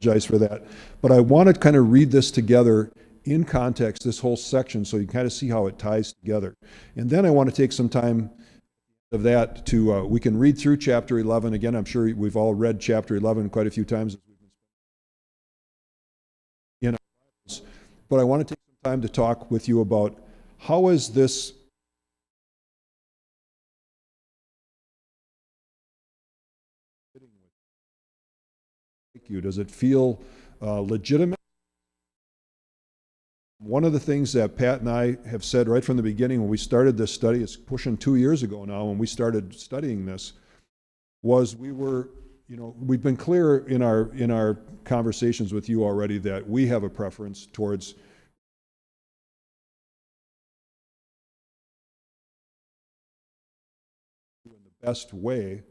apologize for that. But I want to kind of read this together in context, this whole section, so you kind of see how it ties together. And then I want to take some time of that to, we can read through chapter 11. Again, I'm sure we've all read chapter 11 quite a few times. But I want to take some time to talk with you about how is this you? Does it feel legitimate? One of the things that Pat and I have said right from the beginning when we started this study, it's pushing 2 years ago now when we started studying this, was we've been clear in our conversations with you already that we have a preference towards the best way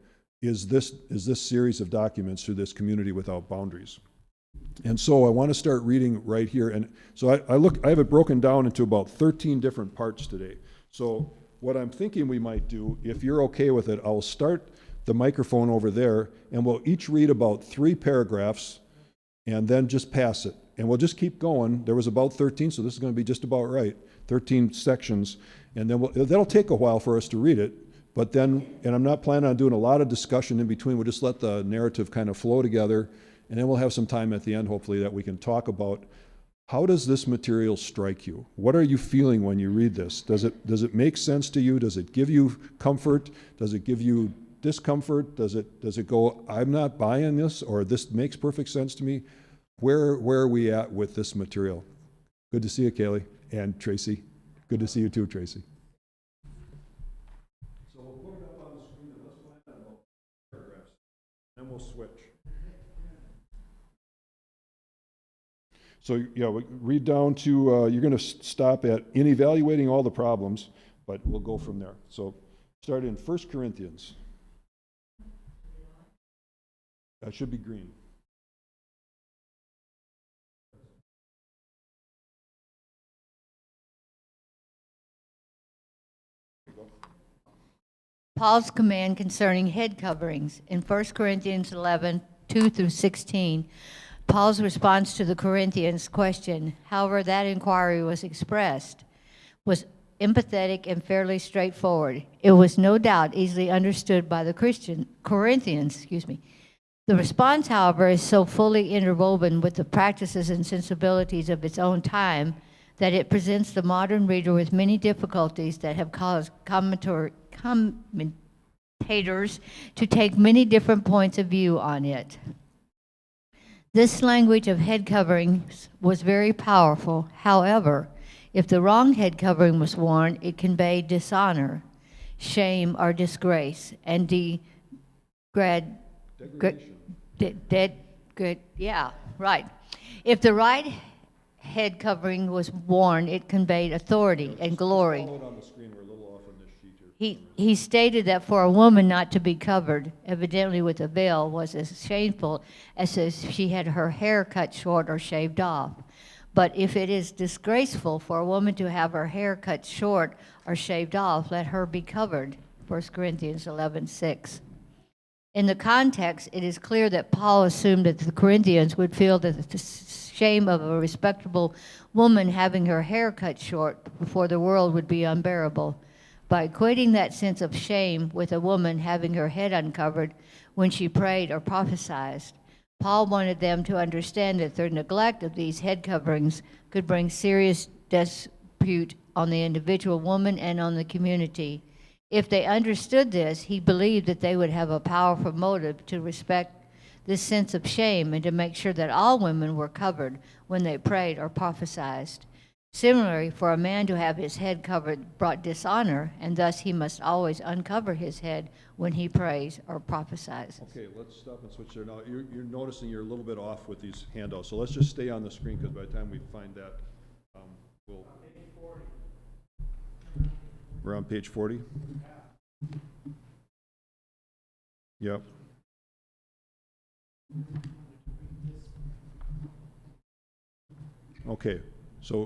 is this series of documents through this Community Without Boundaries. And so I want to start reading right here. And so I have it broken down into about 13 different parts today. So what I'm thinking we might do, if you're okay with it, I'll start the microphone over there and we'll each read about 3 paragraphs and then just pass it. And we'll just keep going. There was about 13, so this is going to be just about right. 13 sections. And then that'll take a while for us to read it. But then, and I'm not planning on doing a lot of discussion in between. We'll just let the narrative kind of flow together. And then we'll have some time at the end, hopefully, that we can talk about how does this material strike you? What are you feeling when you read this? Does it make sense to you? Does it give you comfort? Does it give you discomfort? Does it go, I'm not buying this, or this makes perfect sense to me? Where are we at with this material? Good to see you, Kaylee, and Tracy. Good to see you too, Tracy. So we'll put it up on the screen and let's find out about paragraphs. Then we'll switch. So yeah, we read down to, you're going to stop at in evaluating all the problems, but we'll go from there. So start in 1 Corinthians. That should be green. Paul's command concerning head coverings in 1 Corinthians 11, 2 through 16. Paul's response to the Corinthians' question, however that inquiry was expressed, was empathetic and fairly straightforward. It was no doubt easily understood by the Corinthians. The response, however, is so fully interwoven with the practices and sensibilities of its own time that it presents the modern reader with many difficulties that have caused commentators to take many different points of view on it. This language of head coverings was very powerful. However, if the wrong head covering was worn, it conveyed dishonor, shame, or disgrace, and degradation. If the right head covering was worn, it conveyed authority and glory. He stated that for a woman not to be covered, evidently with a veil, was as shameful as if she had her hair cut short or shaved off. But if it is disgraceful for a woman to have her hair cut short or shaved off, let her be covered. 1 Corinthians 11:6. In the context, it is clear that Paul assumed that the Corinthians would feel that the shame of a respectable woman having her hair cut short before the world would be unbearable. By equating that sense of shame with a woman having her head uncovered when she prayed or prophesied, Paul wanted them to understand that their neglect of these head coverings could bring serious dispute on the individual woman and on the community. If they understood this, he believed that they would have a powerful motive to respect this sense of shame and to make sure that all women were covered when they prayed or prophesied. Similarly, for a man to have his head covered brought dishonor, and thus he must always uncover his head when he prays or prophesies. Okay, let's stop and switch there. Now, you're noticing you're a little bit off with these handouts, so let's just stay on the screen, because by the time we find that, we're on page 40? Yep. Okay. So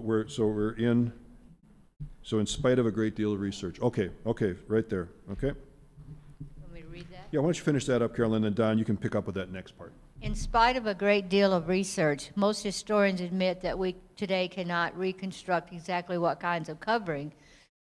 in spite of a great deal of research. Okay, right there. Okay. Want me to read that? Yeah, why don't you finish that up, Carolyn, and Don, you can pick up with that next part. In spite of a great deal of research, most historians admit that we today cannot reconstruct exactly what kinds of covering,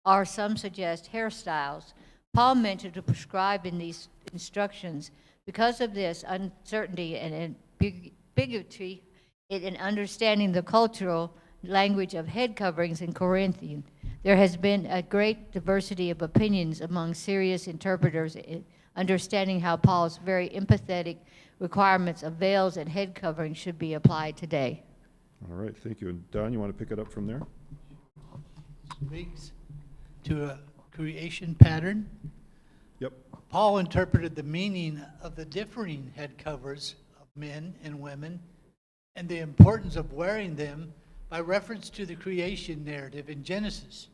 or some suggest hairstyles, Paul meant to prescribe in these instructions. Because of this uncertainty and ambiguity in understanding the cultural language of head coverings in Corinthian, there has been a great diversity of opinions among serious interpreters in understanding how Paul's very empathetic requirements of veils and head coverings should be applied today. All right, thank you. And Don, you want to pick it up from there? Speaks to a creation pattern. Yep. Paul interpreted the meaning of the differing head covers of men and women and the importance of wearing them by reference to the creation narrative in Genesis.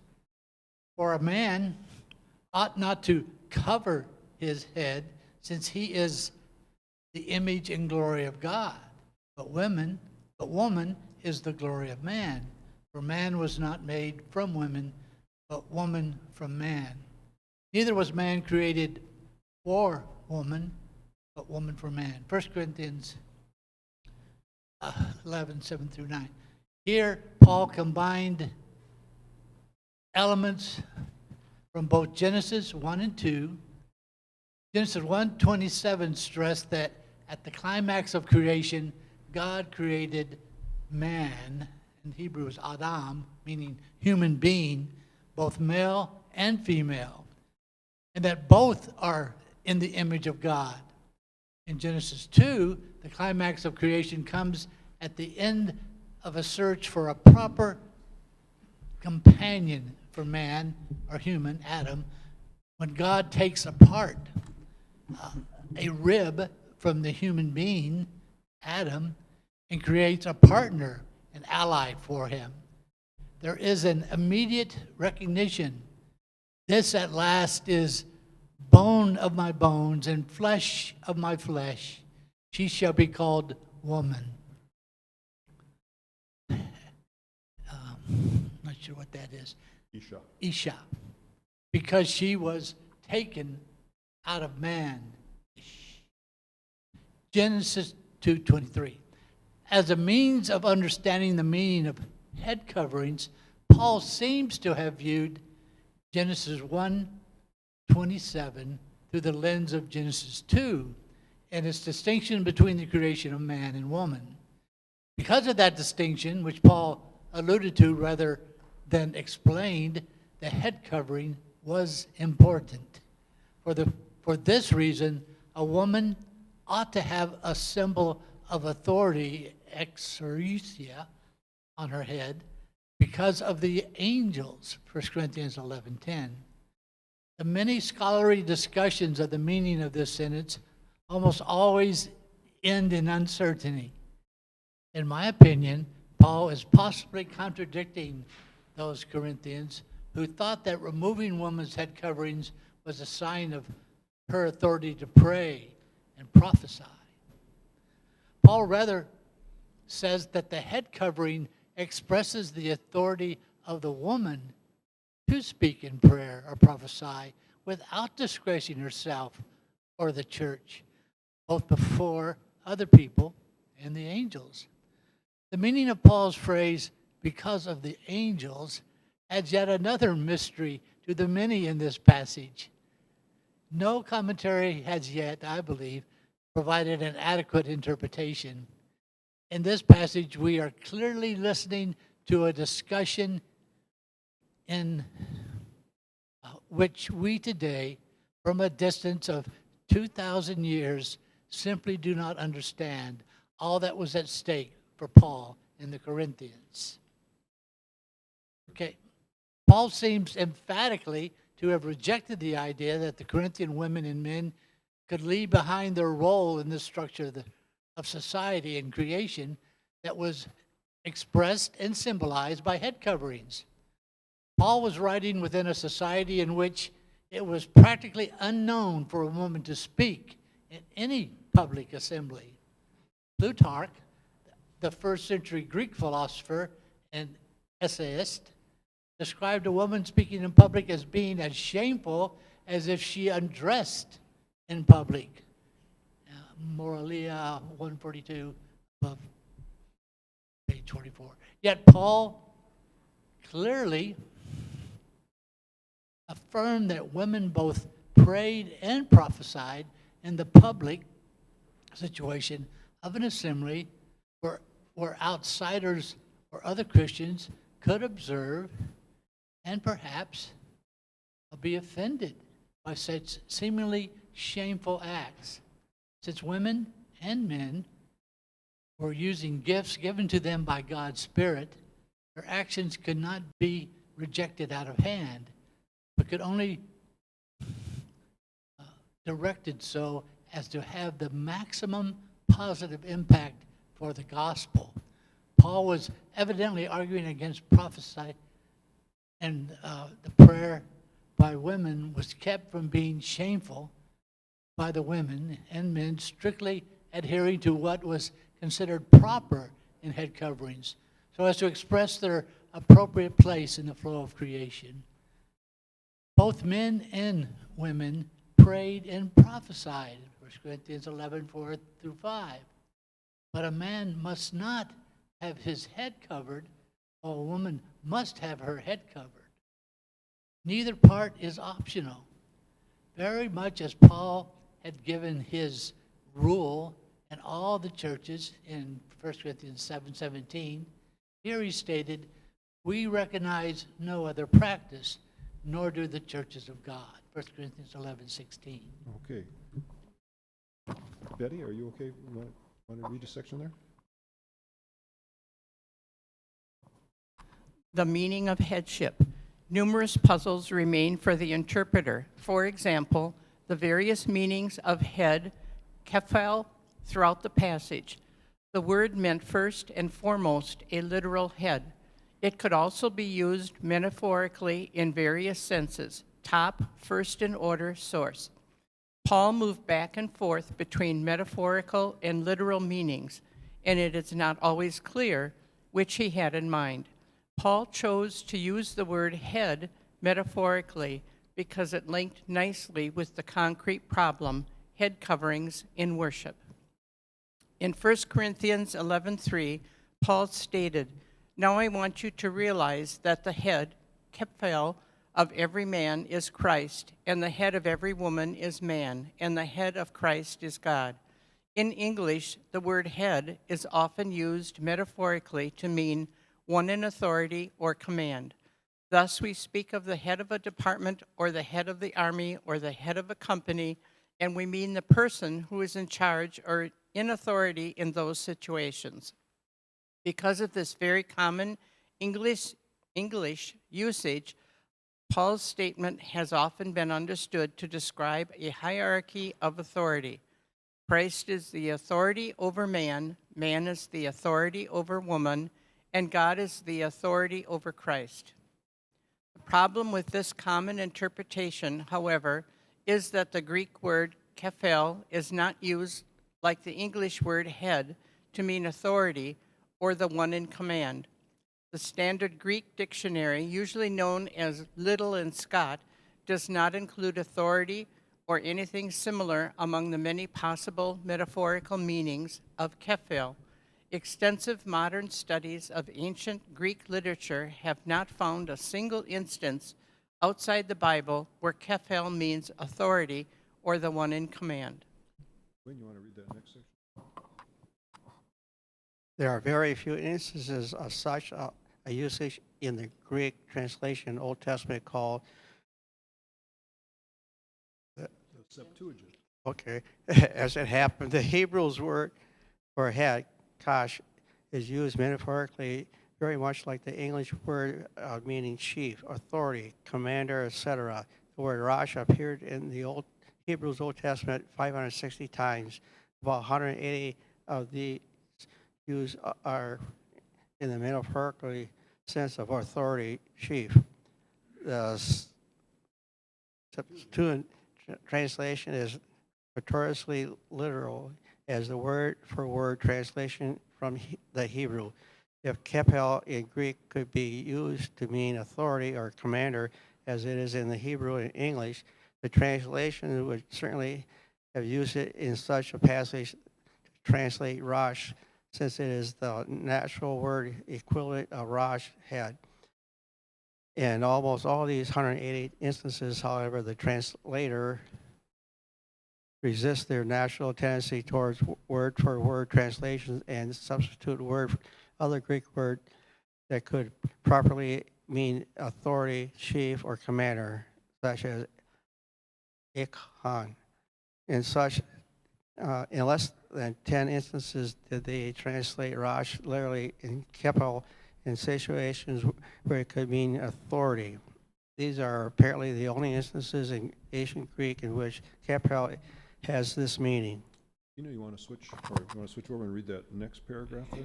For a man ought not to cover his head, since he is the image and glory of God. But woman is the glory of man. For man was not made from women, but woman from man. Neither was man created for woman, but woman for man. 1 Corinthians 11, 7 through 9. Here, Paul combined elements from both Genesis 1 and 2. Genesis 1:27 stressed that at the climax of creation, God created man, in Hebrew is Adam, meaning human being, both male and female, and that both are in the image of God. In Genesis 2, the climax of creation comes at the end of a search for a proper companion for man, or human, Adam, when God takes apart a rib from the human being, Adam, and creates a partner, an ally for him. There is an immediate recognition. This at last is bone of my bones and flesh of my flesh. She shall be called woman. Not sure what that is. Isha. Because she was taken out of man. Genesis 2:23. As a means of understanding the meaning of head coverings, Paul seems to have viewed Genesis 1:27 through the lens of Genesis 2 and its distinction between the creation of man and woman. Because of that distinction, which Paul alluded to rather than explained, the head covering was important. For this reason, a woman ought to have a symbol of authority, exousia, on her head because of the angels, 1 Corinthians 11:10. The many scholarly discussions of the meaning of this sentence almost always end in uncertainty. In my opinion, Paul is possibly contradicting those Corinthians who thought that removing women's head coverings was a sign of her authority to pray and prophesy. Paul rather says that the head covering expresses the authority of the woman to speak in prayer or prophesy without disgracing herself or the church, both before other people and the angels. The meaning of Paul's phrase, because of the angels, adds yet another mystery to the many in this passage. No commentary has yet, I believe, provided an adequate interpretation. In this passage, we are clearly listening to a discussion in which we today, from a distance of 2,000 years, simply do not understand all that was at stake for Paul and the Corinthians. Okay, Paul seems emphatically to have rejected the idea that the Corinthian women and men could leave behind their role in the structure of society and creation that was expressed and symbolized by head coverings. Paul was writing within a society in which it was practically unknown for a woman to speak in any public assembly. Plutarch, the first century Greek philosopher and essayist, described a woman speaking in public as being as shameful as if she undressed in public. Moralia 142, above page 24. Yet Paul clearly affirmed that women both prayed and prophesied in the public situation of an assembly where outsiders or other Christians could observe and perhaps be offended by such seemingly shameful acts. Since women and men were using gifts given to them by God's Spirit, their actions could not be rejected out of hand, but could only directed so as to have the maximum positive impact for the gospel. Paul was evidently arguing against prophecy, and the prayer by women was kept from being shameful by the women and men strictly adhering to what was considered proper in head coverings, so as to express their appropriate place in the flow of creation. Both men and women prayed and prophesied, 1 Corinthians 11, 4 through 5. But a man must not have his head covered, while a woman must have her head covered. Neither part is optional. Very much as Paul had given his rule in all the churches in 1 Corinthians 7:17, here he stated, "We recognize no other practice, nor do the churches of God." 1 Corinthians 11:16. Okay. Betty, are you okay? You want to read a section there? The meaning of headship. Numerous puzzles remain for the interpreter. For example, the various meanings of head, kephel, throughout the passage. The word meant first and foremost a literal head. It could also be used metaphorically in various senses. Top, first in order, source. Paul moved back and forth between metaphorical and literal meanings, and it is not always clear which he had in mind. Paul chose to use the word head metaphorically because it linked nicely with the concrete problem, head coverings in worship. In 1 Corinthians 11:3, Paul stated, "Now I want you to realize that the head, kephel, of every man is Christ, and the head of every woman is man, and the head of Christ is God." In English, the word head is often used metaphorically to mean one in authority or command. Thus, we speak of the head of a department or the head of the army or the head of a company, and we mean the person who is in charge or in authority in those situations. Because of this very common English usage, Paul's statement has often been understood to describe a hierarchy of authority. Christ is the authority over man, man is the authority over woman, and God is the authority over Christ. The problem with this common interpretation, however, is that the Greek word kephel is not used like the English word head to mean authority or the one in command. The standard Greek dictionary, usually known as Liddell and Scott, does not include authority or anything similar among the many possible metaphorical meanings of kephel. Extensive modern studies of ancient Greek literature have not found a single instance outside the Bible where kephel means authority or the one in command. Wayne, you want to read that next section? There are very few instances of such a usage in the Greek translation Old Testament called The Septuagint. okay, as it happened. The Hebrew's word for head, kash, is used metaphorically very much like the English word meaning chief, authority, commander, etc. The word Rosh appeared in the Hebrew's Old Testament 560 times. About 180 of the used are in the metaphorical sense of authority, chief. The Septuagint translation is notoriously literal as the word-for-word translation from the Hebrew. If kephel in Greek could be used to mean authority or commander, as it is in the Hebrew and English, the translation would certainly have used it in such a passage to translate Rosh, since it is the natural word equivalent of Rosh, head. In almost all these 188 instances, however, the translator resists their natural tendency towards word-for-word translations and substitute other Greek word that could properly mean authority, chief, or commander, such as ikhan. In less than 10 instances did they translate Rosh literally in Keppel in situations where it could mean authority. These are apparently the only instances in ancient Greek in which Keppel has this meaning. You want to switch, or you want to switch over and read that next paragraph there?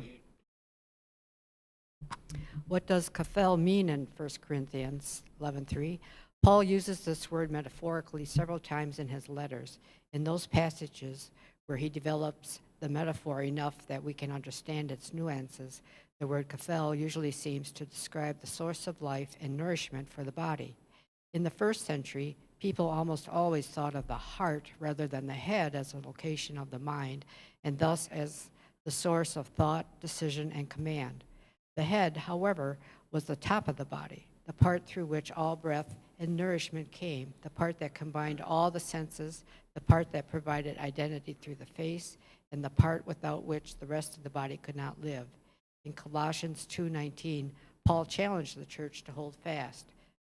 What does kafel mean in 1 Corinthians 11:3? Paul uses this word metaphorically several times in his letters. In those passages where he develops the metaphor enough that we can understand its nuances, the word kafel usually seems to describe the source of life and nourishment for the body. In the first century, people almost always thought of the heart rather than the head as a location of the mind, and thus as the source of thought, decision, and command. The head, however, was the top of the body, the part through which all breath and nourishment came, the part that combined all the senses, the part that provided identity through the face, and the part without which the rest of the body could not live. In Colossians 2:19, Paul challenged the church to hold fast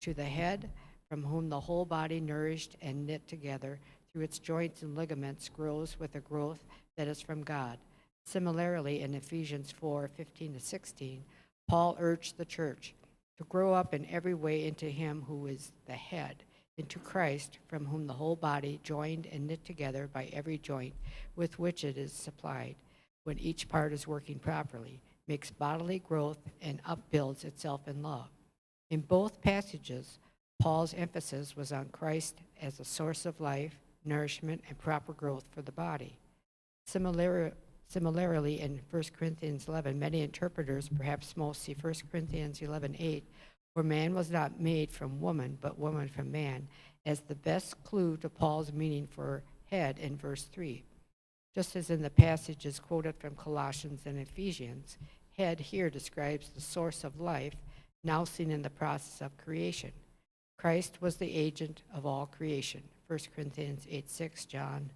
to the head, from whom the whole body, nourished and knit together through its joints and ligaments, grows with a growth that is from God. Similarly, in Ephesians 4:15-16, Paul urged the church to grow up in every way into him who is the head, into Christ, from whom the whole body, joined and knit together by every joint with which it is supplied, when each part is working properly, makes bodily growth and upbuilds itself in love. In both passages, Paul's emphasis was on Christ as a source of life, nourishment, and proper growth for the body. Similarly, in 1 Corinthians 11, many interpreters, perhaps most, see 1 Corinthians 11:8, where man was not made from woman, but woman from man, as the best clue to Paul's meaning for head in verse 3. Just as in the passages quoted from Colossians and Ephesians, head here describes the source of life, now seen in the process of creation. Christ was the agent of all creation. 1 Corinthians 8:6, John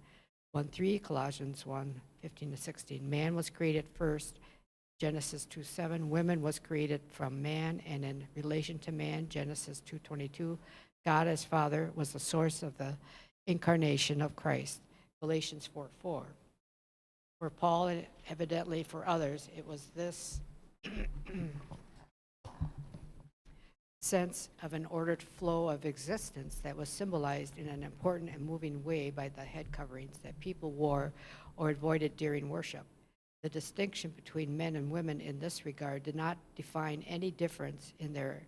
1:3, Colossians 1:15-16. Man was created first, Genesis 2:7. Woman was created from man, and in relation to man, Genesis 2:22. God as Father was the source of the incarnation of Christ, Galatians 4:4. For Paul, and evidently for others, it was this sense of an ordered flow of existence that was symbolized in an important and moving way by the head coverings that people wore or avoided during worship. The distinction between men and women in this regard did not define any difference in their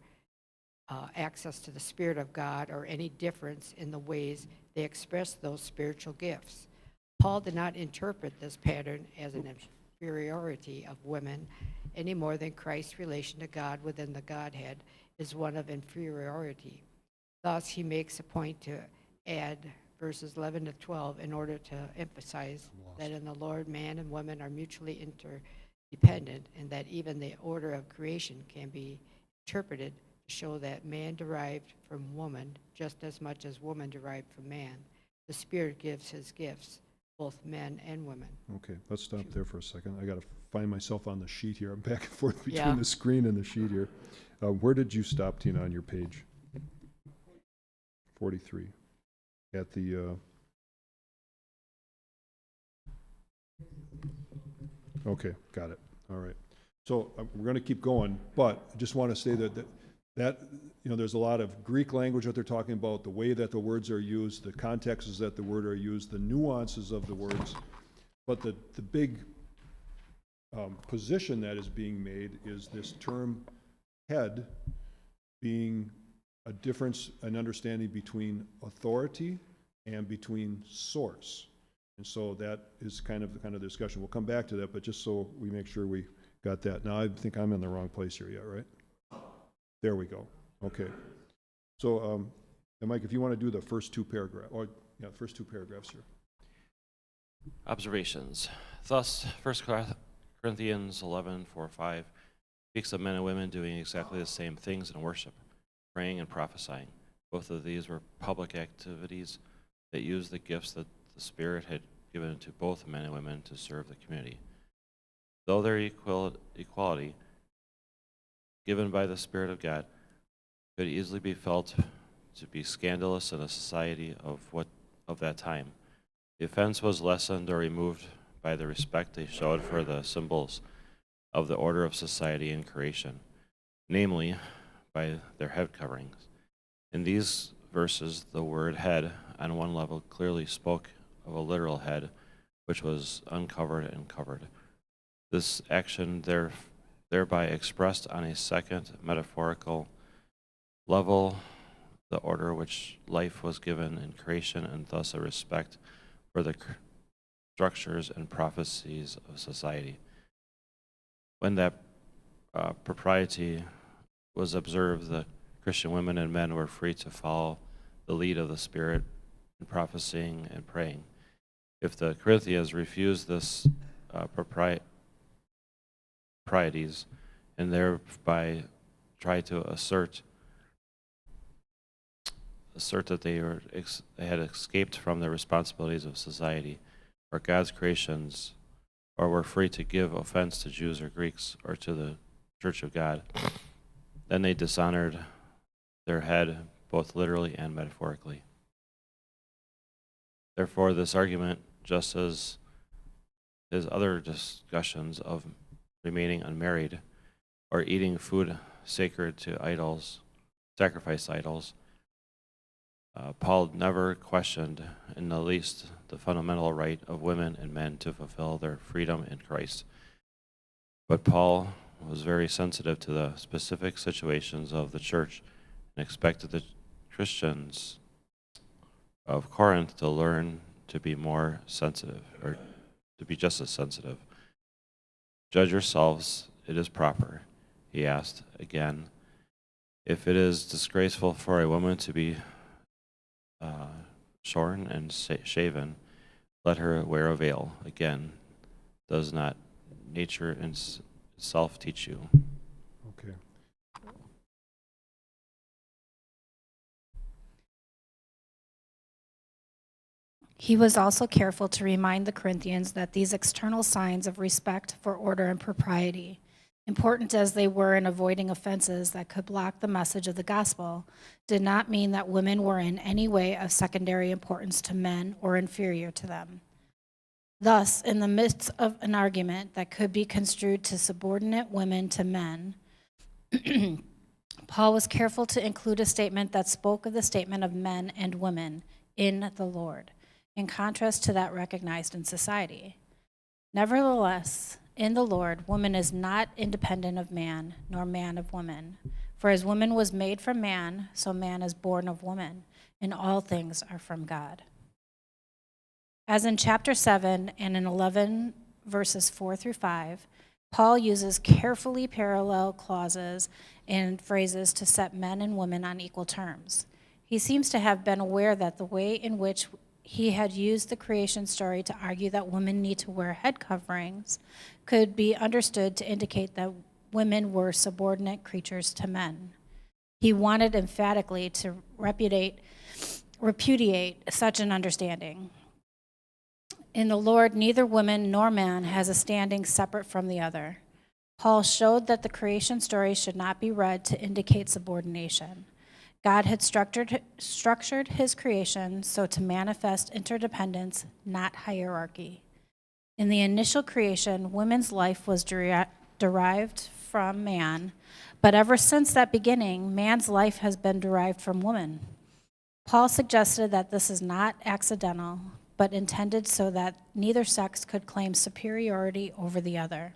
access to the Spirit of God or any difference in the ways they expressed those spiritual gifts. Paul did not interpret this pattern as an inferiority of women any more than Christ's relation to God within the Godhead is one of inferiority. Thus, he makes a point to add verses 11-12 in order to emphasize that in the Lord, man and woman are mutually interdependent, and that even the order of creation can be interpreted to show that man derived from woman just as much as woman derived from man. The Spirit gives his gifts, both men and women. Okay, let's stop there for a second. I got to find myself on the sheet here. I'm back and forth between Yeah. the screen and the sheet here. Where did you stop, Tina, on your page? 43. At the, okay, got it. All right. So we're going to keep going, but I just want to say that there's a lot of Greek language that they're talking about, the way that the words are used, the contexts that the word are used, the nuances of the words. But the big position that is being made is this term head being a difference, an understanding between authority and between source. And so that is kind of the discussion. We'll come back to that, but just so we make sure we got that. Now, I think I'm in the wrong place here yet, right? There we go. Okay. So, Mike, if you want to do the first two paragraphs, first two paragraphs here. Observations. Thus, 1 Corinthians 11:4-5 speaks of men and women doing exactly the same things in worship, praying and prophesying. Both of these were public activities that used the gifts that the Spirit had given to both men and women to serve the community. Though their equality given by the Spirit of God could easily be felt to be scandalous in a society of that time, the offense was lessened or removed by the respect they showed for the symbols of the order of society and creation, namely by their head coverings. In these verses, the word head on one level clearly spoke of a literal head, which was uncovered and covered. This action thereby expressed on a second metaphorical level the order which life was given in creation, and thus a respect for the structures and prophecies of society. When that propriety was observed, the Christian women and men were free to follow the lead of the Spirit in prophesying and praying. If the Corinthians refused this proprieties and thereby tried to assert that they had escaped from the responsibilities of society or God's creations, or were free to give offense to Jews or Greeks or to the Church of God, then they dishonored their head both literally and metaphorically. Therefore, this argument, just as his other discussions of remaining unmarried or eating food sacred to idols, sacrificed idols, Paul never questioned in the least the fundamental right of women and men to fulfill their freedom in Christ. But Paul was very sensitive to the specific situations of the church and expected the Christians of Corinth to learn to be more sensitive, or to be just as sensitive. Judge yourselves, it is proper, he asked again, if it is disgraceful for a woman to be shorn and shaven, let her wear a veil. Again, does not nature itself teach you? Okay. He was also careful to remind the Corinthians that these external signs of respect for order and propriety, important as they were in avoiding offenses that could block the message of the gospel, did not mean that women were in any way of secondary importance to men or inferior to them. Thus, in the midst of an argument that could be construed to subordinate women to men, Paul was careful to include a statement that spoke of the statement of men and women in the Lord, in contrast to that recognized in society. Nevertheless, in the Lord, woman is not independent of man, nor man of woman. For as woman was made from man, so man is born of woman, and all things are from God. As in chapter 7 and in 11 verses 4-5, Paul uses carefully parallel clauses and phrases to set men and women on equal terms. He seems to have been aware that the way in which he had used the creation story to argue that women need to wear head coverings could be understood to indicate that women were subordinate creatures to men. He wanted emphatically to repudiate such an understanding. In the Lord, neither woman nor man has a standing separate from the other. Paul showed that the creation story should not be read to indicate subordination. God had structured his creation so to manifest interdependence, not hierarchy. In the initial creation, women's life was derived from man, but ever since that beginning, man's life has been derived from woman. Paul suggested that this is not accidental, but intended so that neither sex could claim superiority over the other.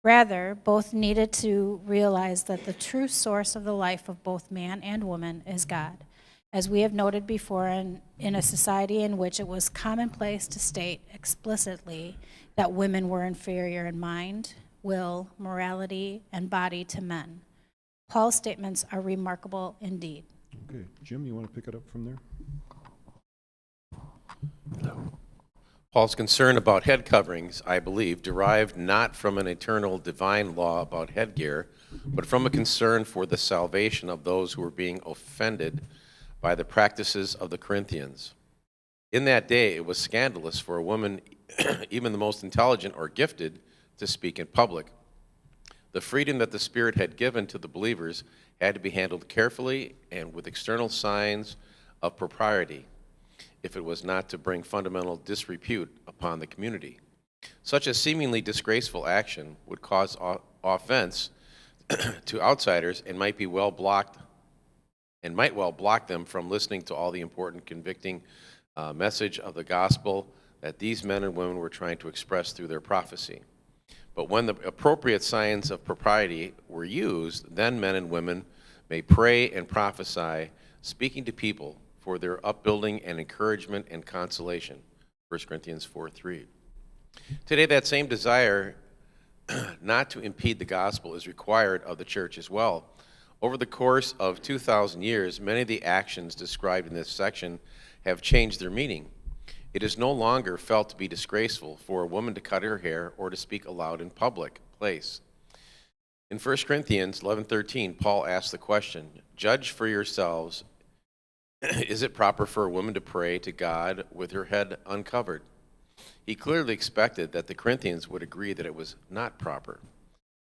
Rather, both needed to realize that the true source of the life of both man and woman is God, as we have noted before in a society in which it was commonplace to state explicitly that women were inferior in mind, will, morality, and body to men. Paul's statements are remarkable indeed. Okay, Jim, you want to pick it up from there? Paul's concern about head coverings, I believe, derived not from an eternal divine law about headgear, but from a concern for the salvation of those who were being offended by the practices of the Corinthians. In that day, it was scandalous for a woman, even the most intelligent or gifted, to speak in public. The freedom that the Spirit had given to the believers had to be handled carefully and with external signs of propriety, if it was not to bring fundamental disrepute upon the community. Such a seemingly disgraceful action would cause offense to outsiders and might well block them from listening to all the important convicting message of the gospel that these men and women were trying to express through their prophecy. But when the appropriate signs of propriety were used, then men and women may pray and prophesy, speaking to people for their upbuilding and encouragement and consolation. 1 Corinthians 4:3. Today, that same desire not to impede the gospel is required of the church as well. Over the course of 2,000 years, many of the actions described in this section have changed their meaning. It is no longer felt to be disgraceful for a woman to cut her hair or to speak aloud in public place. In 1 Corinthians 11:13, Paul asks the question, "Judge for yourselves, is it proper for a woman to pray to God with her head uncovered?" He clearly expected that the Corinthians would agree that it was not proper.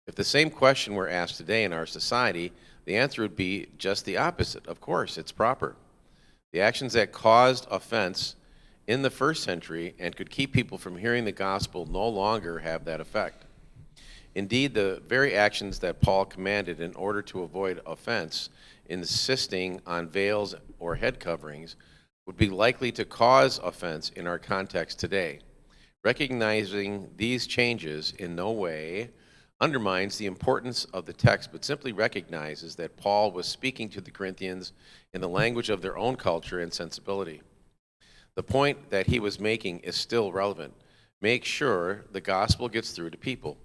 If the same question were asked today in our society, the answer would be just the opposite. Of course, it's proper. The actions that caused offense in the first century and could keep people from hearing the gospel no longer have that effect. Indeed, the very actions that Paul commanded in order to avoid offense, insisting on veils or head coverings, would be likely to cause offense in our context today. Recognizing these changes in no way undermines the importance of the text, but simply recognizes that Paul was speaking to the Corinthians in the language of their own culture and sensibility. The point that he was making is still relevant. Make sure the gospel gets through to people,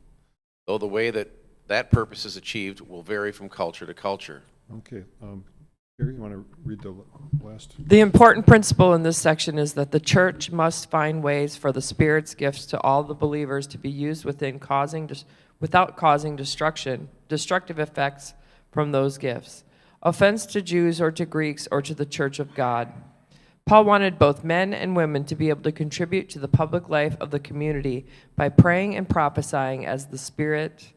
though the way that that purpose is achieved will vary from culture to culture. Okay. Gary, you want to read the last? The important principle in this section is that the church must find ways for the Spirit's gifts to all the believers to be used without causing destructive effects from those gifts. Offense to Jews or to Greeks or to the church of God. Paul wanted both men and women to be able to contribute to the public life of the community by praying and prophesying as the Spirit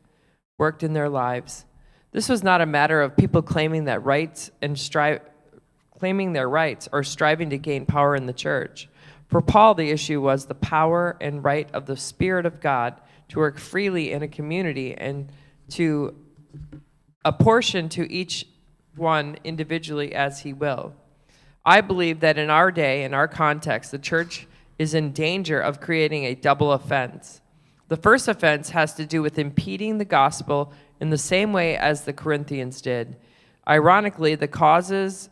worked in their lives. This was not a matter of people claiming their rights or striving to gain power in the church. For Paul, the issue was the power and right of the Spirit of God to work freely in a community and to apportion to each one individually as he will. I believe that in our day, in our context, the church is in danger of creating a double offense. The first offense has to do with impeding the gospel in the same way as the Corinthians did. Ironically, the causes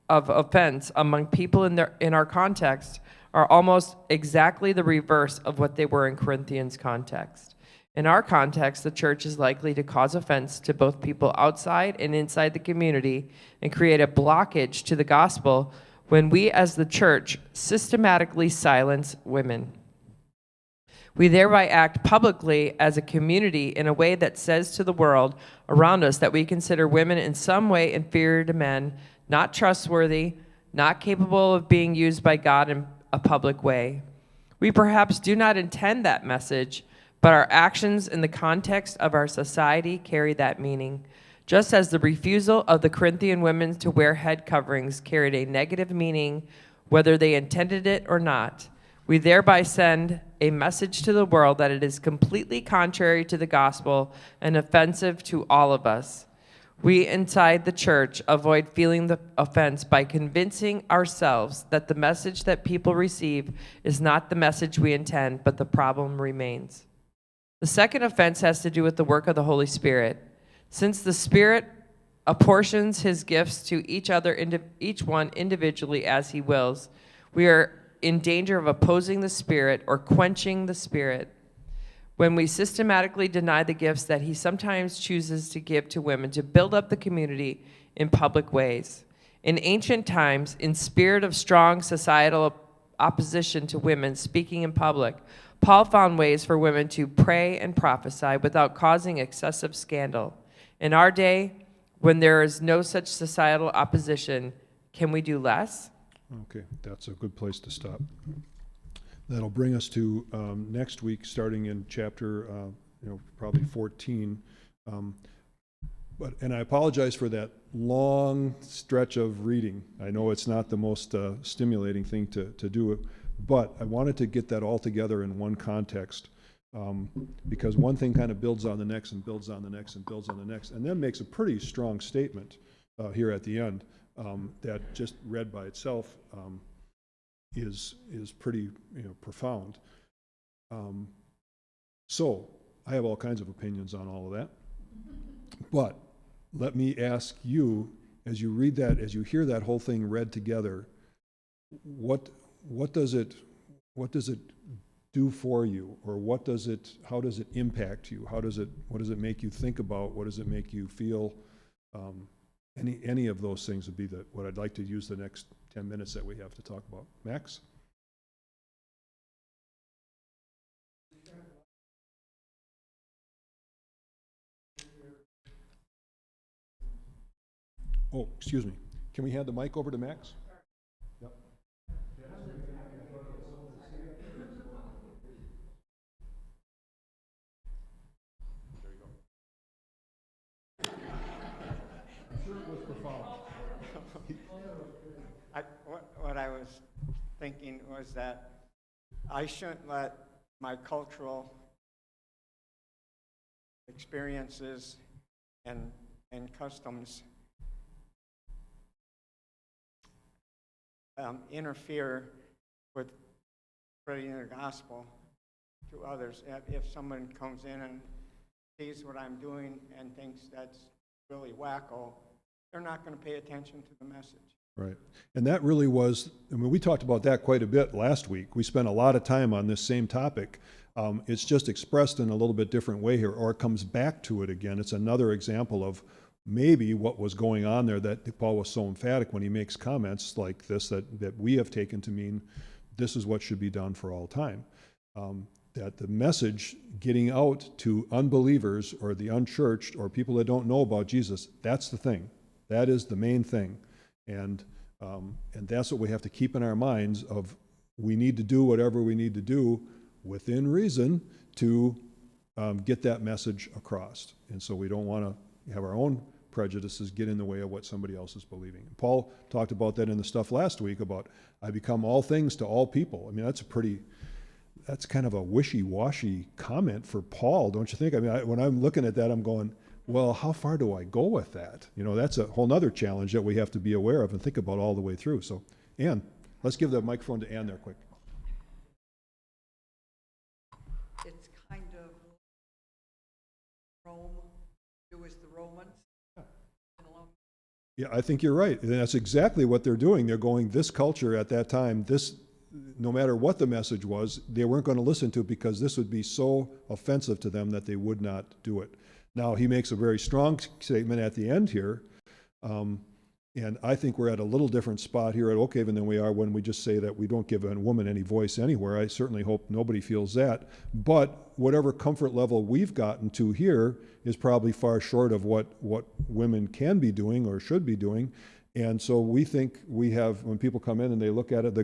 of offense among people in our context are almost exactly the reverse of what they were in Corinthians' context. In our context, the church is likely to cause offense to both people outside and inside the community and create a blockage to the gospel when we as the church systematically silence women. We thereby act publicly as a community in a way that says to the world around us that we consider women in some way inferior to men, not trustworthy, not capable of being used by God in a public way. We perhaps do not intend that message, but our actions in the context of our society carry that meaning. Just as the refusal of the Corinthian women to wear head coverings carried a negative meaning, whether they intended it or not, we thereby send a message to the world that it is completely contrary to the gospel and offensive to all of us. We inside the church avoid feeling the offense by convincing ourselves that the message that people receive is not the message we intend, but the problem remains. The second offense has to do with the work of the Holy Spirit. Since the Spirit apportions his gifts to each one individually as he wills, we are in danger of opposing the Spirit or quenching the Spirit when we systematically deny the gifts that he sometimes chooses to give to women to build up the community in public ways. In ancient times, in spirit of strong societal opposition to women speaking in public, Paul found ways for women to pray and prophesy without causing excessive scandal. In our day, when there is no such societal opposition, can we do less? Okay, that's a good place to stop. That'll bring us to next week, starting in chapter, probably 14. And I apologize for that long stretch of reading. I know it's not the most stimulating thing to do, but I wanted to get that all together in one context, because one thing kind of builds on the next and builds on the next and builds on the next, and then makes a pretty strong statement here at the end that just read by itself is pretty profound. So I have all kinds of opinions on all of that, but let me ask you, as you read that, as you hear that whole thing read together, what does it do for you, or how does it impact you? What does it make you think about? What does it make you feel? Any of those things would be what I'd like to use the next 10 minutes that we have to talk about. Max? Oh, excuse me. Can we hand the mic over to Max? Yep. There you go. I'm sure it was profound. What I was thinking was that I shouldn't let my cultural experiences and customs interfere with spreading the gospel to others. If someone comes in and sees what I'm doing and thinks that's really wacko, they're not going to pay attention to the message. Right. And that really was, we talked about that quite a bit last week. We spent a lot of time on this same topic. It's just expressed in a little bit different way here, or it comes back to it again. It's another example of maybe what was going on there that Paul was so emphatic when he makes comments like this that we have taken to mean this is what should be done for all time. That the message getting out to unbelievers or the unchurched or people that don't know about Jesus, that's the thing. That is the main thing. And that's what we have to keep in our minds of we need to do whatever we need to do within reason to get that message across. And so we don't want to have our own prejudices get in the way of what somebody else is believing. And Paul talked about that in the stuff last week about I become all things to all people. I mean, that's kind of a wishy-washy comment for Paul, don't you think? I mean, when I'm looking at that, I'm going, well, how far do I go with that? That's a whole nother challenge that we have to be aware of and think about all the way through. So, Ann, let's give the microphone to Ann there quick. It's kind of Rome, do as the Romans. Yeah, I think you're right. And that's exactly what they're doing. They're going, this culture at that time, no matter what the message was, they weren't going to listen to it because this would be so offensive to them that they would not do it. Now, he makes a very strong statement at the end here, and I think we're at a little different spot here at Oakhaven than we are when we just say that we don't give a woman any voice anywhere. I certainly hope nobody feels that. But whatever comfort level we've gotten to here is probably far short of what women can be doing or should be doing. And so we think we have, when people come in and they look at it,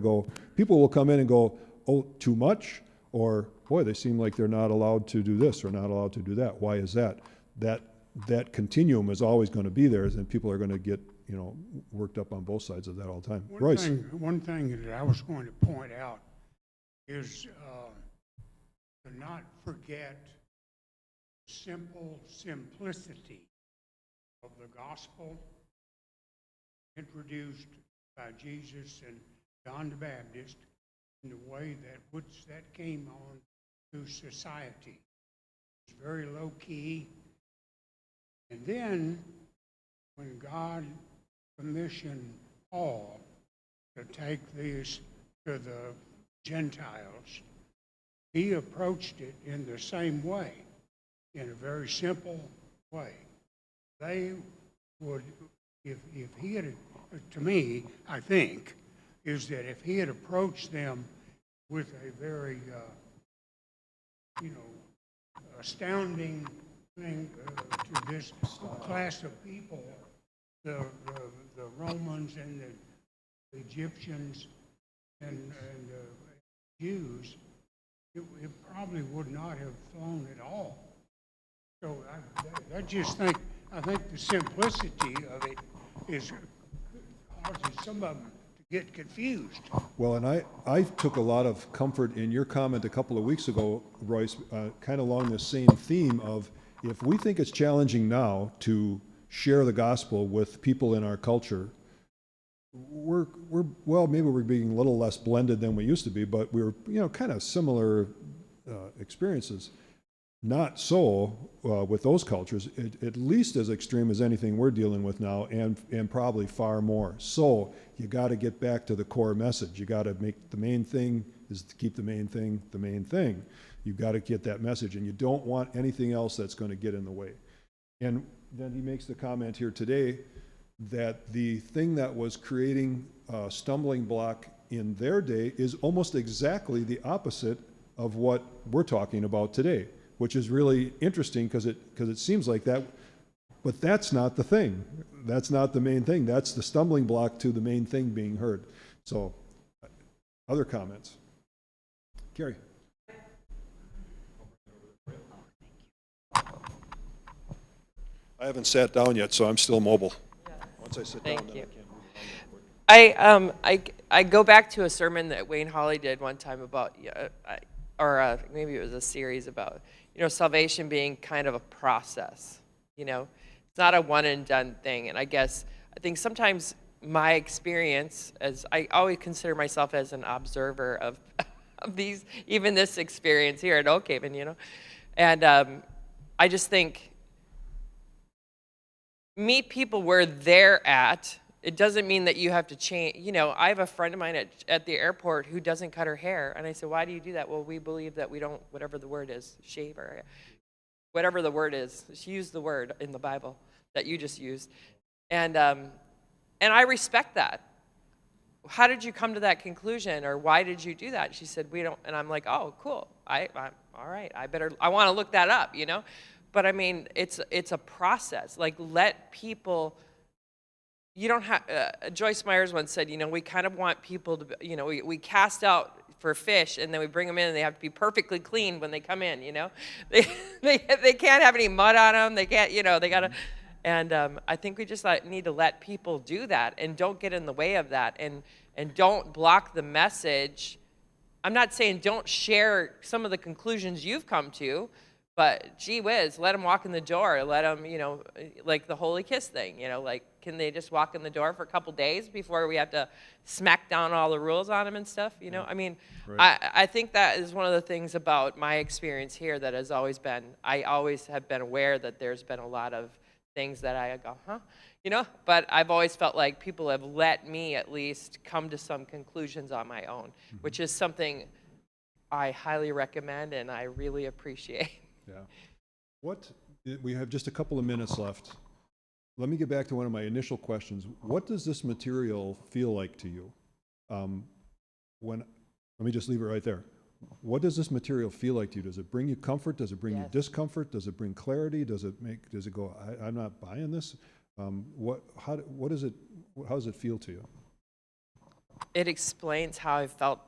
people will come in and go, oh, too much? Or, boy, they seem like they're not allowed to do this or not allowed to do that. Why is that? That continuum is always going to be there, and people are going to get worked up on both sides of that all the time. Royce. One thing that I was going to point out is to not forget the simple simplicity of the gospel introduced by Jesus and John the Baptist in the way that came on to society. It's very low key. And then when God commissioned Paul to take these to the Gentiles, he approached it in the same way, in a very simple way. They would, if he had, to me, I think, is that if he had approached them with a very, astounding thing to this class of people, the Romans and the Egyptians and Jews, it probably would not have flown at all. So I just think, the simplicity of it is causes some of them to get confused. Well, and I took a lot of comfort in your comment a couple of weeks ago, Royce, kind of along this same theme of, if we think it's challenging now to share the gospel with people in our culture, well, maybe we're being a little less blended than we used to be, but we're, kind of similar experiences. Not so with those cultures, at least as extreme as anything we're dealing with now, and probably far more. So you got to get back to the core message. You got to make the main thing is to keep the main thing the main thing. You've got to get that message, and you don't want anything else that's going to get in the way. And then he makes the comment here today that the thing that was creating a stumbling block in their day is almost exactly the opposite of what we're talking about today, which is really interesting because it seems like that, but that's not the thing. That's not the main thing. That's the stumbling block to the main thing being heard. So, other comments? Carrie. I haven't sat down yet, so I'm still mobile. Once I sit down, then I can't move. I go back to a sermon that Wayne Hawley did one time about, maybe it was a series about, salvation being kind of a process. It's not a one and done thing. And I think sometimes my experience, as I always consider myself as an observer of these, even this experience here at Oakhaven, and I just think, meet people where they're at. It doesn't mean that you have to change. I have a friend of mine at the airport who doesn't cut her hair. And I said, why do you do that? Well, we believe that we don't, whatever the word is, shave or whatever the word is. She used the word in the Bible that you just used. And I respect that. How did you come to that conclusion, or why did you do that? She said, we don't. And I'm like, oh, cool. I'm all right. I want to look that up, But I mean, it's a process. Like, let people. You don't have. Joyce Myers once said, we kind of want people to. We cast out for fish, and then we bring them in, and they have to be perfectly clean when they come in. They can't have any mud on them. They can't. They gotta. And I think we just need to let people do that, and don't get in the way of that, and don't block the message. I'm not saying don't share some of the conclusions you've come to. But gee whiz, let them walk in the door. Let them, like the holy kiss thing, can they just walk in the door for a couple days before we have to smack down all the rules on them and stuff? I mean, right. I think that is one of the things about my experience here that has always been, I always have been aware that there's been a lot of things that I go, huh? But I've always felt like people have let me at least come to some conclusions on my own, which is something I highly recommend and I really appreciate. Yeah. We have just a couple of minutes left. Let me get back to one of my initial questions. What does this material feel like to you? Let me just leave it right there. What does this material feel like to you? Does it bring you comfort? Does it bring you discomfort? Does it bring clarity? Does it go, I'm not buying this? How does it feel to you? It explains how I felt.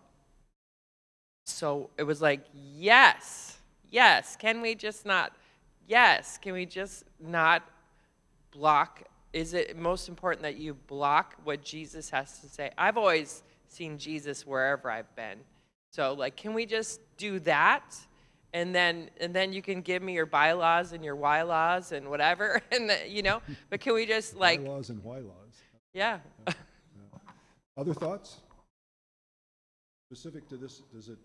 So it was like, yes, can we just not block? Is it most important that you block what Jesus has to say? I've always seen Jesus wherever I've been. So can we just do that? And then you can give me your bylaws and your why laws and whatever, but can we just bylaws and why laws? Yeah. Other thoughts? Specific to this, does it?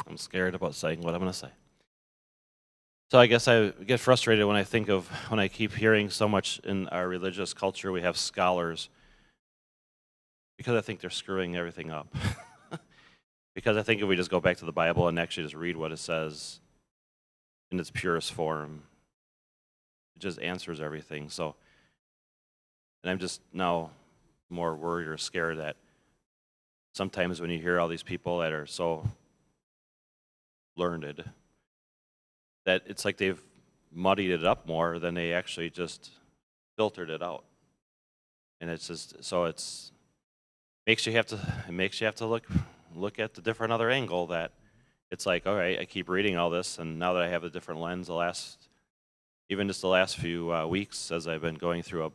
I'm scared about saying what I'm going to say. So I guess I get frustrated when I keep hearing so much in our religious culture, we have scholars, because I think they're screwing everything up. Because I think if we just go back to the Bible and actually just read what it says in its purest form, it just answers everything. So And I'm just now more worried or scared that sometimes when you hear all these people that are so learned, that it's like they've muddied it up more than they actually just filtered it out. And it's just, so it's, makes you have to look at the different other angle, that it's like, all right, I keep reading all this, and now that I have a different lens, even just the last few weeks, as I've been going through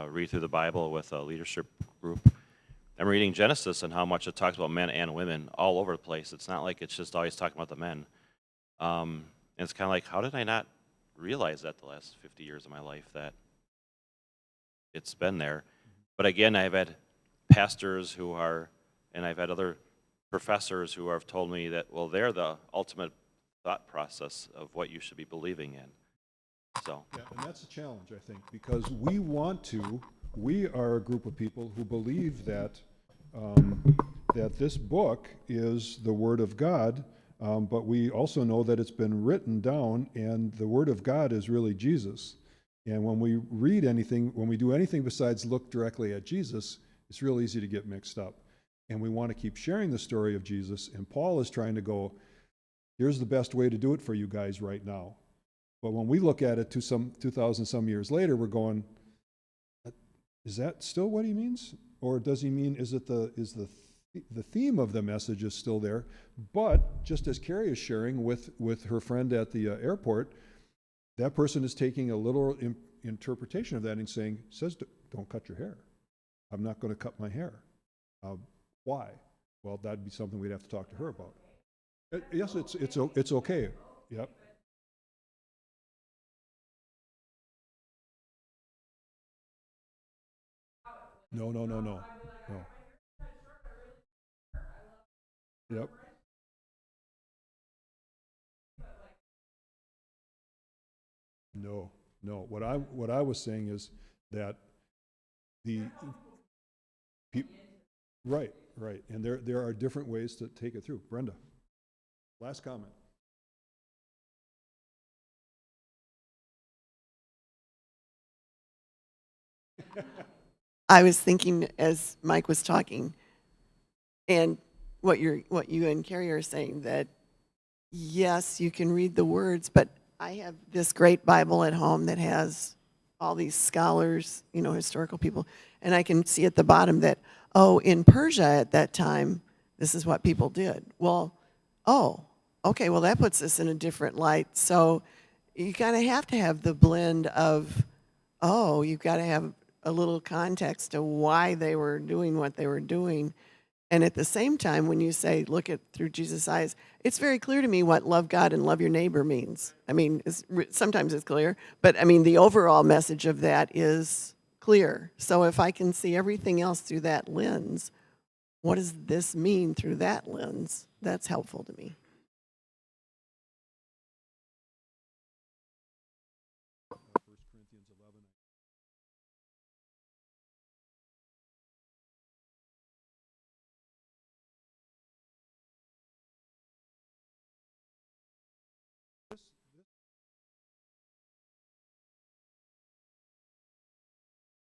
read through the Bible with a leadership group, I'm reading Genesis and how much it talks about men and women all over the place. It's not like it's just always talking about the men. And it's kind of like, how did I not realize that the last 50 years of my life, that it's been there? But again, I've had pastors and I've had other professors who have told me that, well, they're the ultimate thought process of what you should be believing in. So. Yeah, and that's a challenge, I think, because we are a group of people who believe that that this book is the Word of God, but we also know that it's been written down, and the Word of God is really Jesus. And when we read anything, when we do anything besides look directly at Jesus, it's real easy to get mixed up. And we want to keep sharing the story of Jesus, and Paul is trying to go, here's the best way to do it for you guys right now. But when we look at it 2,000 some years later, we're going, is that still what he means? Or does he mean, is the theme of the message is still there? But just as Carrie is sharing with her friend at the airport, that person is taking a literal interpretation of that and saying, says, don't cut your hair. I'm not going to cut my hair. Why? Well, that'd be something we'd have to talk to her about. Yes, it's okay. Yep. No. Yep. No. What I was saying is that right, and there are different ways to take it through. Brenda, last comment. I was thinking as Mike was talking, and what you and Carrie are saying, that yes, you can read the words, but I have this great Bible at home that has all these scholars, historical people, and I can see at the bottom that, in Persia at that time, this is what people did. Well, okay, well, that puts us in a different light. So you kind of have to have the blend of, you've got to have a little context to why they were doing what they were doing. And at the same time, when you say, look at through Jesus' eyes, it's very clear to me what love God and love your neighbor means. I mean, sometimes it's clear, but I mean, the overall message of that is clear. So if I can see everything else through that lens, what does this mean through that lens? That's helpful to me.